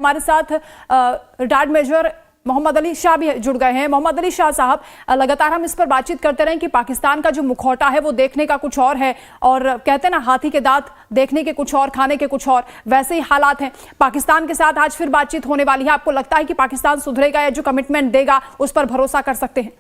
हमारे साथ retired major Mohammad Ali Shah भी जुड़ गए हैं। मोहम्मद अली शाह साहब, लगातार हम इस पर बातचीत करते रहे कि पाकिस्तान का जो मुखौटा है वो देखने का कुछ और है, और कहते हैं ना हाथी के दांत देखने के कुछ और, खाने के कुछ और, वैसे ही हालात हैं। पाकिस्तान के साथ आज फिर बातचीत होने वाली है। आपको लगता है कि पाकिस्तान सुधरेगा या जो कमिटमेंट देगा उस पर भरोसा कर सकते हैं?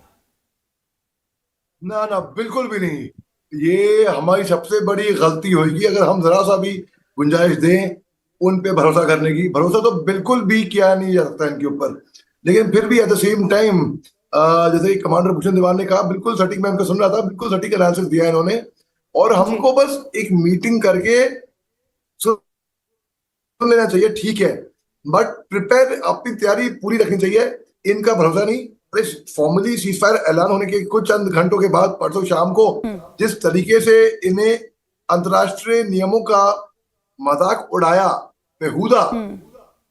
ना ना, बिल्कुल भी नहीं। ये हमारी सबसे बड़ी गलती होगी अगर हम जरा सा भी गुंजाइश दें उन पे भरोसा करने की। भरोसा तो बिल्कुल भी किया नहीं जा सकता इनके ऊपर, लेकिन फिर भी एट द सेम टाइम जैसे कमांडर भूषण देवान ने कहा, बिल्कुल सटीक, मैं उनका सुन रहा था, बिल्कुल सटीक एनालिसिस दिया इन्होंने। और हमको बस एक मीटिंग करके सुन लेना चाहिए, ठीक है, बट प्रिपेयर, अपनी तैयारी पूरी रखनी चाहिए। इनका भरोसा नहीं। फॉर्मली सीजफायर ऐलान होने के कुछ चंद घंटों के बाद परसों शाम को जिस तरीके से इन्हें अंतरराष्ट्रीय नियमों का मजाक उड़ाया बेहुदा,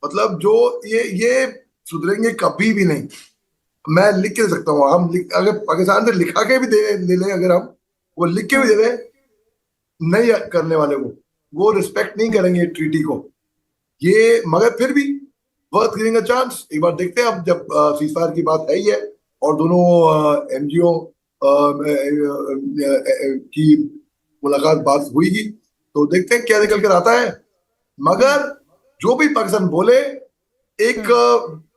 मतलब जो ये सुधरेंगे कभी भी नहीं। मैं लिख के दे सकता हूँ, अगर पाकिस्तान से लिखा के भी ले लें, अगर हम वो लिख के भी दे दें, नहीं करने वाले वो रिस्पेक्ट नहीं करेंगे ट्रीटी को ये। मगर फिर भी वर्थ गिविंग अ चांस, एक बार देखते हैं। अब जब सीजफायर की बात है ही है और दोनों एनजीओ की मुलाकात बात हुई, तो देखते हैं क्या निकल कर आता है। मगर जो भी पाकिस्तान बोले, एक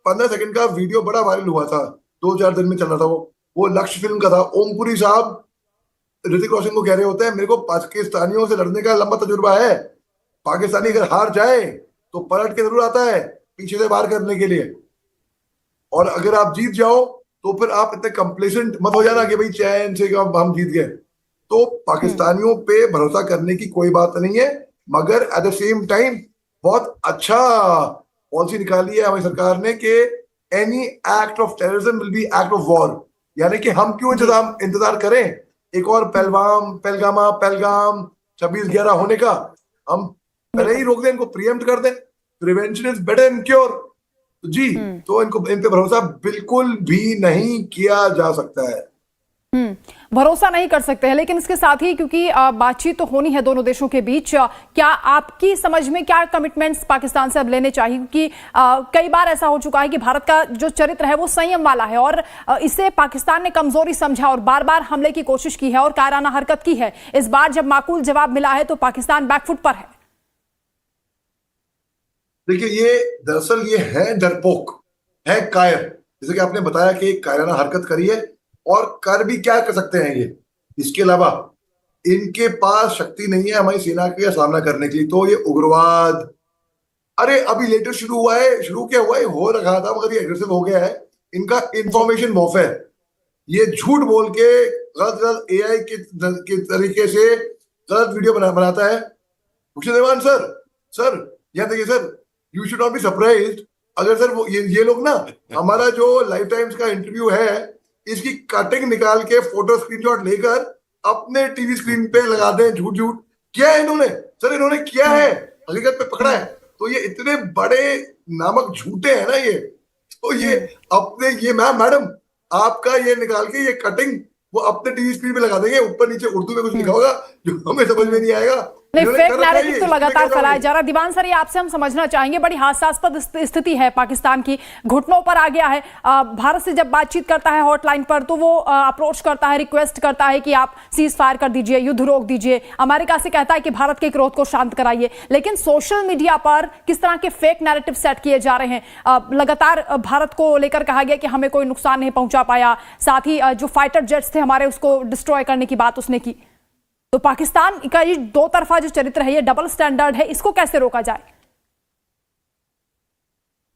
15 सेकंड का वीडियो बड़ा वायरल हुआ था, 2-4 दिन में चल रहा था, वो लक्ष्य फिल्म का था। ओमपुरी साहब ऋतिक रोशन को कह रहे होते हैं, मेरे को पाकिस्तानियों से लड़ने का लंबा तजुर्बा है, पाकिस्तानी अगर हार जाए तो पलट के जरूर आता है पीछे से वार करने के लिए, और अगर आप जीत जाओ तो फिर आप इतने कंप्लेसेंट मत हो जाना कि भाई चैन से हम जीत गए। तो पाकिस्तानियों पे भरोसा करने की कोई बात नहीं है, मगर एट द सेम टाइम बहुत अच्छा पॉलिसी निकाली है हमारी सरकार ने कि any act of terrorism will be act of war. यानी कि हम क्यों इंतजार करें एक और पहलगाम 26/11 होने का, हम पहले ही रोक दें, इनको प्रीएम्प्ट कर दें। Prevention is better than cure जी। तो इन पे भरोसा बिल्कुल भी नहीं किया जा सकता है। भरोसा नहीं कर सकते हैं, लेकिन इसके साथ ही क्योंकि बातचीत तो होनी है दोनों देशों के बीच, क्या आपकी समझ में क्या कमिटमेंट्स पाकिस्तान से अब लेने चाहिए? क्योंकि कई बार ऐसा हो चुका है कि भारत का जो चरित्र है वो संयम वाला है, और इसे पाकिस्तान ने कमजोरी समझा और बार बार हमले की कोशिश की है और कायराना हरकत की है। इस बार जब माकूल जवाब मिला है तो पाकिस्तान बैकफुट पर है। देखिए, ये दरअसल ये है डरपोक, है कायर। जैसे कि आपने बताया कि कायराना हरकत करी है, और कर भी क्या कर सकते हैं ये, इसके अलावा इनके पास शक्ति नहीं है हमारी सेना का सामना करने के लिए। तो ये उग्रवाद, अरे अभी लेटेस्ट शुरू क्या हुआ है, हो रखा था मगर ये एग्रेसिव हो गया है। इनका इंफॉर्मेशन वॉरफेयर, ये झूठ बोल के गलत एआई के तरीके से गलत वीडियो बनाता है। भूषण देवान सर यहाँ देखिए sir, you should not be surprised अगर सर वो ये लोग ना हमारा जो लाइफ टाइम्स का इंटरव्यू है इसकी कटिंग निकाल के फोटो स्क्रीनशॉट लेकर अपने टीवी स्क्रीन पे लगा दें। झूठ किया है इन्होंने, सर इन्होंने किया है, हकीकत पे पकड़ा है। तो ये इतने बड़े नामक झूठे हैं ना ये, तो ये अपने ये मैडम आपका ये निकाल के ये कटिंग वो अपने टीवी स्क्रीन पे लगा देंगे, ऊपर नीचे उर्दू में कुछ लिखा होगा जो हमें समझ में नहीं आएगा। नहीं, फेक नैरेटिव तो लगातार फैलाया जा रहा है। दीवान सर, ये आपसे हम समझना चाहेंगे, बड़ी हास्यास्पद स्थिति है पाकिस्तान की, घुटनों पर आ गया है। भारत से जब बातचीत करता है हॉटलाइन पर तो वो अप्रोच करता है, रिक्वेस्ट करता है कि आप सीज फायर कर दीजिए, युद्ध रोक दीजिए। अमेरिका से कहता है कि भारत के क्रोध को शांत कराइए, लेकिन सोशल मीडिया पर किस तरह के फेक नैरेटिव सेट किए जा रहे हैं। लगातार भारत को लेकर कहा गया कि हमें कोई नुकसान नहीं पहुंचा पाया, साथ ही जो फाइटर जेट्स थे हमारे उसको डिस्ट्रॉय करने की बात उसने की। तो पाकिस्तान का ये दो तरफा जो चरित्र है, ये डबल स्टैंडर्ड है, इसको कैसे रोका जाए?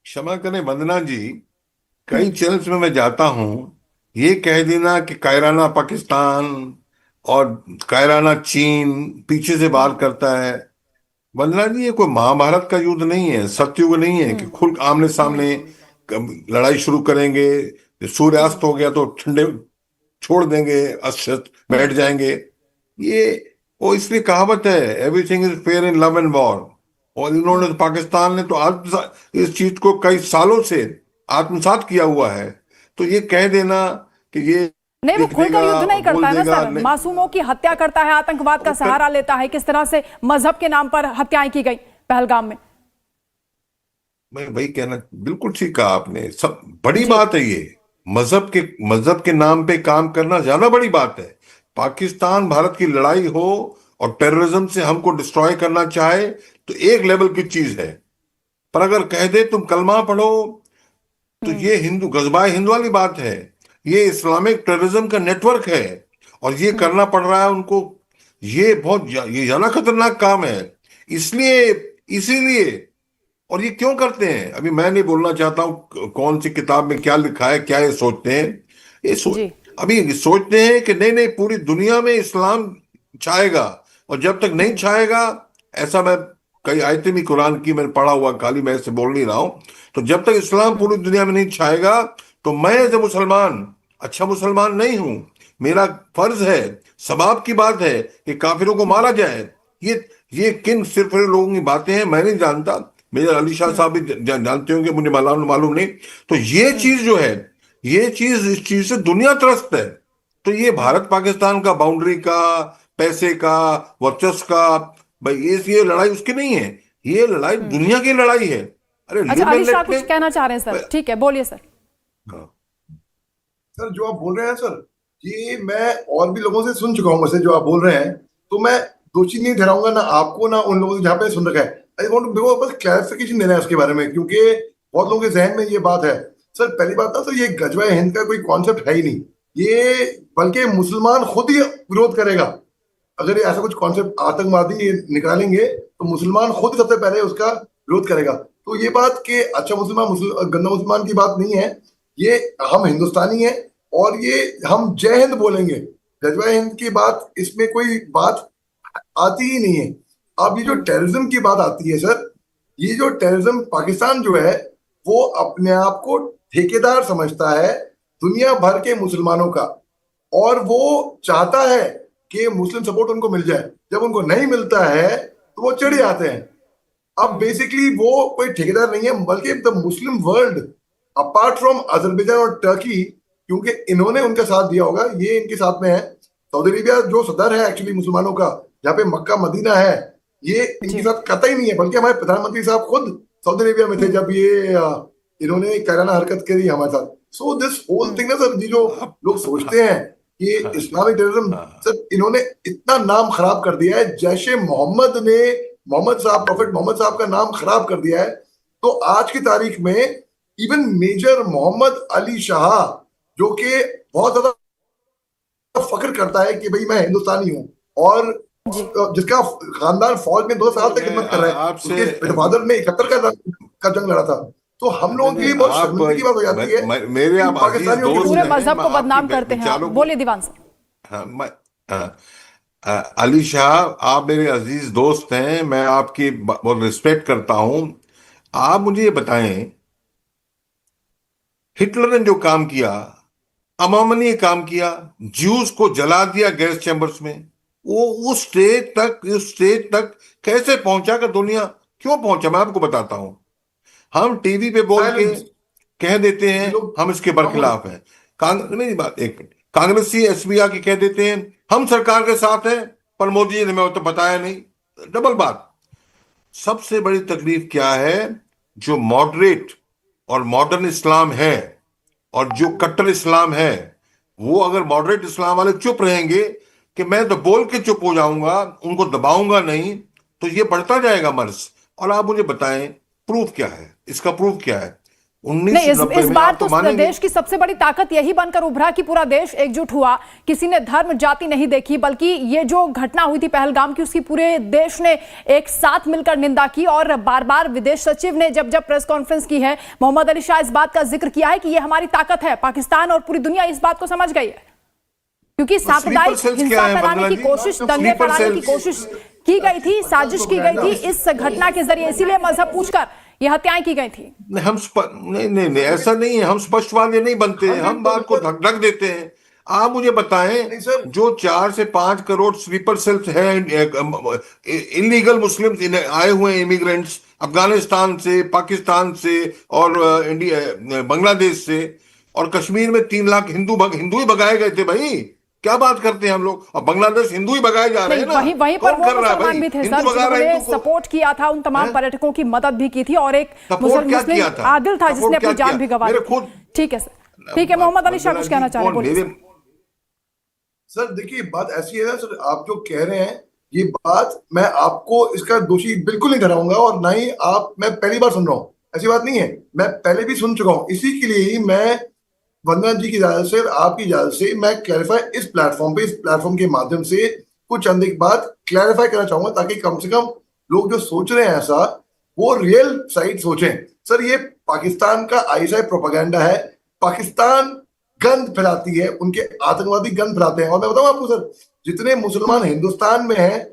क्षमा करें वंदना जी, कई चैनल्स में मैं जाता हूं, ये कह देना कि कायराना पाकिस्तान और कायराना चीन पीछे से वार करता है। वंदना जी, ये कोई महाभारत का युद्ध नहीं है, सतयुग नहीं है कि खुल आमने सामने लड़ाई शुरू करेंगे, सूर्यास्त हो गया तो ठंडे छोड़ देंगे, अस्त्र बैठ जाएंगे। ये वो इसलिए कहावत है, everything is fair in love and war, और इन्होंने पाकिस्तान ने तो इस चीज को कई सालों से आत्मसात किया हुआ है। तो ये कह देना कि ये नहीं, वो खुलकर युद्ध नहीं करता है ना सर, मासूमों की हत्या करता है, आतंकवाद का सहारा लेता है। किस तरह से मजहब के नाम पर हत्याएं की गई पहलगाम में। मैं वही कहना, बिल्कुल ठीक कहा आपने, सब बड़ी जी बात है ये। मजहब के नाम पे काम करना ज्यादा बड़ी बात है। पाकिस्तान भारत की लड़ाई हो और टेररिज्म से हमको डिस्ट्रॉय करना चाहे तो एक लेवल की चीज है, पर अगर कह दे तुम कलमा पढ़ो तो ये हिंदू गजबाए हिंद वाली बात है। ये इस्लामिक टेररिज्म का नेटवर्क है और ये करना पड़ रहा है उनको। ये ये ज्यादा खतरनाक काम है। इसलिए इसीलिए, और ये क्यों करते हैं, अभी मैं नहीं बोलना चाहता हूं कौन सी किताब में क्या लिखा है, क्या ये सोचते हैं। जी अभी ये सोचते हैं कि नहीं नहीं पूरी दुनिया में इस्लाम छाएगा, और जब तक नहीं छाएगा, ऐसा मैं कई आयतें भी कुरान की मैंने पढ़ा हुआ, खाली मैं ऐसे बोल नहीं रहा हूं। तो जब तक इस्लाम पूरी दुनिया में नहीं छाएगा, तो मैं एज ए मुसलमान अच्छा मुसलमान नहीं हूं। मेरा फर्ज है, सबाब की बात है कि काफिरों को मारा जाए। ये ये किन सिर्फ लोगों की बातें हैं, मैं नहीं जानता। मेरे अली शाह साहब भी जानते होंगे, मुझे मालूम मालूम नहीं। तो ये चीज जो है, ये चीज, इस चीज से दुनिया त्रस्त है। तो ये भारत पाकिस्तान का, बाउंड्री का, पैसे का, वर्चस्व का, भाई ये लड़ाई उसकी नहीं है। ये लड़ाई दुनिया की लड़ाई है। अरे अच्छा, लिव अली एंड शाह लेट कुछ लिव। कहना चाह रहे हैं सर, ठीक है बोलिए सर। सर जो आप बोल रहे हैं सर, ये मैं और भी लोगों से सुन चुका हूँ वैसे जो आप बोल रहे हैं। तो मैं दोषी नहीं ठहराऊंगा ना आपको ना उन लोगों से जहाँ पे सुन रखा है। आई वांट टू बस क्लैरिफिकेशन देना है उसके बारे में, क्योंकि बहुत लोगों के जहन में ये बात है। सर पहली बात ना, सर ये गजवा हिंद का कोई कॉन्सेप्ट है ही नहीं ये, बल्कि मुसलमान खुद ही विरोध करेगा। अगर ये ऐसा कुछ कॉन्सेप्ट आतंकवादी ये निकालेंगे तो मुसलमान खुद सबसे पहले उसका विरोध करेगा। तो ये बात कि अच्छा मुसलमान गंदा मुसलमान की बात नहीं है। ये हम हिंदुस्तानी हैं और ये हम जय हिंद बोलेंगे। गजवा हिंद की बात इसमें कोई बात आती ही नहीं है। अब ये जो टेररिज्म की बात आती है सर, ये जो टेररिज्म पाकिस्तान जो है वो अपने आप को ठेकेदार समझता है दुनिया भर के मुसलमानों का, और वो चाहता है कि मुस्लिम सपोर्ट उनको मिल जाए। जब उनको नहीं मिलता है तो वो चिढ़ जाते हैं। अब बेसिकली वो कोई ठेकेदार नहीं है, बल्कि the Muslim world apart from Azerbaijan और टर्की, क्योंकि इन्होंने उनका साथ दिया होगा, ये इनके साथ में है। सऊदी अरेबिया जो सदर है एक्चुअली मुसलमानों का, जहाँ पे मक्का मदीना है, ये इनके जी साथ कतई नहीं है। बल्कि हमारे प्रधानमंत्री साहब खुद सऊदी अरेबिया में थे जब ये इन्होंने कैराना हरकत करी हमारे साथ। सो दिस होल थिंग ना सर, ये जो आप लोग सोचते हैं कि इस्लामिक टेररिज्म, सर इन्होंने इतना नाम खराब कर दिया है। जैसे मोहम्मद ने मोहम्मद साहब, प्रॉफेट मोहम्मद साहब का नाम खराब कर दिया है। तो आज की तारीख में इवन मेजर मोहम्मद अली शाह, जो कि बहुत ज्यादा फख्र करता है कि भाई मैं हिंदुस्तानी हूँ, और जी जिसका खानदान फौज में 2 साल तक खिदमत कर रहा है, आपसे उसके फादर ने 71 का जंग लड़ा था। तो हम लोगों के लिए बहुत आप शर्मिंदगी की बात हो जाती है मेरे इन आप अजीज पाकिस्तानियों के दोस्त पूरे लिए। हैं, मजहब मैं को आपकी बदनाम करते हैं आप, विचारों को, बोलिए दीवान सर। हाँ, अली शाह, आप मेरे अजीज दोस्त हैं, मैं आपकी बहुत रिस्पेक्ट करता हूं। आप मुझे ये बताएं, हिटलर ने जो काम किया, अमानवीय काम किया, ज्यूज को जला दिया गैस चैम्बर्स में, वो उस स्टेज तक कैसे पहुंचा कि दुनिया क्यों पहुंचा, मैं आपको बताता हूं। हम टीवी पे बोल के साइलेंस, कह देते ये हैं लोग हम इसके खामोश। बरखिलाफ हैं। मेरी बात एक मिनट, कांग्रेसी एसपी आके कह देते हैं हम सरकार के साथ हैं, पर मोदी जी ने हमें तो बताया नहीं। डबल बात। सबसे बड़ी तकलीफ क्या है, जो मॉडरेट और मॉडर्न इस्लाम है और जो कट्टर इस्लाम है, वो अगर मॉडरेट इस्लाम वाले चुप रहेंगे कि मैं तो बोल के चुप हो जाऊंगा, उनको दबाऊंगा नहीं, तो ये बढ़ता जाएगा मर्ज। और आप मुझे बताएं प्रूफ क्या है, इसका प्रूफ क्या है। नहीं, 1990 इस में बार आप तो तो मानेंगे, देश की सबसे बड़ी ताकत यही बनकर उभरा कि पूरा देश एकजुट हुआ। किसी ने धर्म जाति नहीं देखी, बल्कि ये जो घटना हुई थी पहलगाम की, उसकी पूरे देश ने एक साथ मिलकर निंदा की। और बार बार विदेश सचिव ने जब जब प्रेस कॉन्फ्रेंस की है, मोहम्मद अली शाह इस बात का जिक्र किया है कि ये हमारी ताकत है। पाकिस्तान और पूरी दुनिया इस बात को समझ गई है, क्योंकि सांप्रदायिक हिंसा फैलाने की कोशिश, दंगे फैलाने की कोशिश की गई थी, साजिश की गई थी इस घटना के जरिए। इसीलिए मजहब पूछकर ये हत्याएं की गई थी। नहीं, नहीं नहीं नहीं, ऐसा नहीं है, हम स्पष्टवादी नहीं बनते हैं, हम बात को ढक ढक देते हैं। आप मुझे बताएं, नहीं सर, जो 4 से 5 करोड़ स्लीपर सेल्स हैं, इलीगल मुस्लिम आए हुए इमिग्रेंट्स अफगानिस्तान से, पाकिस्तान से और इंडिया बांग्लादेश से, और कश्मीर में 3 लाख हिंदू ही भगाए गए थे भाई। क्या बात करते हैं हम लोग? अब बांग्लादेश हिंदू ही भगाए जा रहे नहीं, हैं ना। वहीं पर कौन वो कर रहा है मुसलमान भाई? भी थे हिंदू सर, भगा रहा है जिन्होंने हिंदू को। सपोर्ट किया था, उन तमाम हैं? पर्यटकों की मदद भी की थी, और एक सपोर्ट क्या मुस्लिम किया था? आदिल था सपोर्ट जिसने क्या अपनी जान किया? भी गंवा दी मेरे थी। खुद ठीक है सर, ठीक है। मोहम्मद अली शाह कुछ कहना चाह रहे हैं, कौन बोलिए मेरे सर। सर देखिए, बात ऐसी है ना सर, आप जो कह रहे हैं ये बात, मैं आपको इसका दोषी बिल्कुल नहीं ठहराऊंगा, और ना ही आप, मैं पहली बार सुन रहा हूँ, ऐसी बात नहीं है। मैं पहले भी सुन चुका हूँ, इसी के लिए ही मैं वंदना जी की इजाजत से, आपकी इजाजत से, मैं क्लैरिफाई इस प्लेटफॉर्म पे, इस प्लेटफॉर्म के माध्यम से कुछ चंद एक बात क्लैरिफाई करना चाहूंगा, ताकि कम से कम लोग जो सोच रहे हैं ऐसा, वो रियल साइड सोचें। सर ये पाकिस्तान का आईएसआई प्रोपेगेंडा है। पाकिस्तान गंद फैलाती है, उनके आतंकवादी गंद फैलाते हैं। और मैं बताऊं आपको सर, जितने मुसलमान हिंदुस्तान में हैं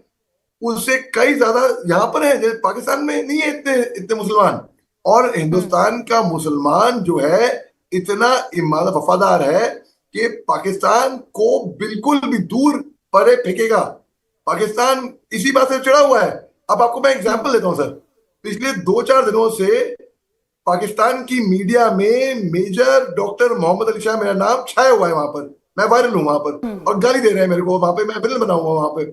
उससे कई ज्यादा यहाँ पर है, जैसे पाकिस्तान में नहीं है इतने इतने मुसलमान। और हिंदुस्तान का मुसलमान जो है इतना ईमान वफादार है कि पाकिस्तान को बिल्कुल भी दूर परे फेंकेगा। पाकिस्तान इसी बात से चिढ़ा हुआ है। अब आपको मैं एग्जांपल देता हूं सर, पिछले 2-4 दिनों से पाकिस्तान की मीडिया में मेजर डॉक्टर मोहम्मद अली शाह मेरा नाम छाया हुआ है वहां पर, मैं वायरल हूं वहां पर, और गाली दे रहे हैं मेरे को वहां पे, मैं विलन बना हुआ वहां पे।